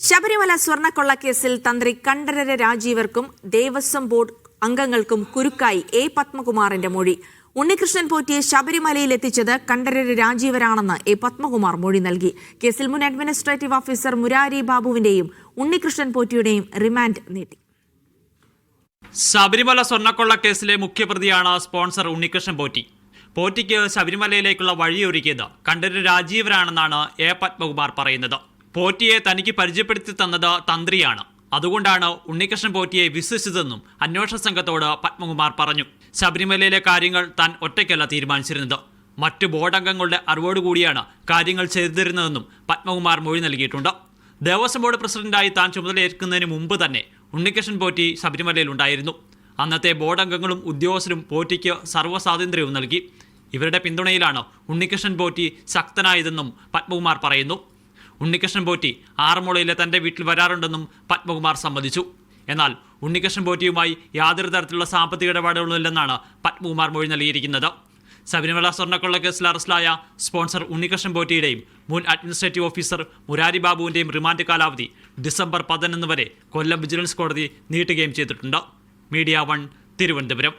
ശബരിമല സ്വർണ്ണക്കൊള്ളക്കേസിൽ തന്ത്രി കണ്ഠരര് രാജീവർക്കും ദേവസ്വം ബോർഡ് അംഗങ്ങൾക്കും കുരുക്കായി എ പത്മകുമാറിന്റെ മൊഴി. ഉണ്ണികൃഷ്ണൻ പോറ്റിയെ ശബരിമലയിൽ എത്തിച്ചത് കണ്ഠരര് രാജീവരാണെന്ന് എ പത്മകുമാർ മൊഴി നൽകി. കേസിൽ മുൻ അഡ്മിനിസ്ട്രേറ്റീവ് ഓഫീസർ മുരാരി ബാബുവിന്റെയും ഉണ്ണികൃഷ്ണൻ പോറ്റിയുടെയും റിമാൻഡ് നീട്ടി. ശബരിമല സ്വർണ്ണക്കൊള്ളക്കേസിലെ മുഖ്യപ്രതിയാണ് സ്പോൺസർ ഉണ്ണികൃഷ്ണൻ പോറ്റി. പോറ്റിക്ക് ശബരിമലയിലേക്കുള്ള വഴിയൊരുക്കിയത് കണ്ഠരര് രാജീവരാണെന്നാണ് എ പത്മകുമാർ പറയുന്നത്. പോറ്റിയെ തനിക്ക് പരിചയപ്പെടുത്തി തന്നത് തന്ത്രിയാണ്, അതുകൊണ്ടാണ് ഉണ്ണികൃഷ്ണൻ പോറ്റിയെ വിശ്വസിച്ചതെന്നും അന്വേഷണ സംഘത്തോട് പത്മകുമാർ പറഞ്ഞു. ശബരിമലയിലെ കാര്യങ്ങൾ താൻ ഒറ്റയ്ക്കല്ല തീരുമാനിച്ചിരുന്നത്, മറ്റു ബോർഡ് അംഗങ്ങളുടെ അറിവോടുകൂടിയാണ് കാര്യങ്ങൾ ചെയ്തിരുന്നതെന്നും പത്മകുമാർ മൊഴി നൽകിയിട്ടുണ്ട്. ദേവസ്വം ബോർഡ് പ്രസിഡന്റായി താൻ ചുമതലയേൽക്കുന്നതിന് മുമ്പ് തന്നെ ഉണ്ണികൃഷ്ണൻ പോറ്റി ശബരിമലയിൽ ഉണ്ടായിരുന്നു. അന്നത്തെ ബോർഡ് അംഗങ്ങളും ഉദ്യോഗസ്ഥരും പോറ്റിക്ക് സർവ്വസ്വാതന്ത്ര്യവും നൽകി. ഇവരുടെ പിന്തുണയിലാണ് ഉണ്ണികൃഷ്ണൻ പോറ്റി ശക്തനായതെന്നും പത്മകുമാർ പറയുന്നു. ഉണ്ണികൃഷ്ണൻ പോറ്റി ആറന്മുളയിലെ തന്റെ വീട്ടിൽ വരാറുണ്ടെന്നും പത്മകുമാർ സമ്മതിച്ചു. എന്നാൽ ഉണ്ണികൃഷ്ണൻ പോറ്റിയുമായി യാതൊരു തരത്തിലുള്ള സാമ്പത്തിക ഇടപാടുകളില്ലെന്നാണ് പത്മകുമാർ മൊഴി നൽകിയിരിക്കുന്നത്. ശബരിമല സ്വർണ്ണക്കൊള്ളക്കേസിൽ അറസ്റ്റിലായ സ്പോൺസർ ഉണ്ണികൃഷ്ണൻ പോറ്റിയുടെയും മുൻ അഡ്മിനിസ്ട്രേറ്റീവ് ഓഫീസർ മുരാരി ബാബുവിന്റെയും റിമാൻഡ് കാലാവധി ഡിസംബർ 11 വരെ കൊല്ലം വിജിലൻസ് കോടതി നീട്ടുകയും ചെയ്തിട്ടുണ്ട്. മീഡിയ 1 തിരുവനന്തപുരം.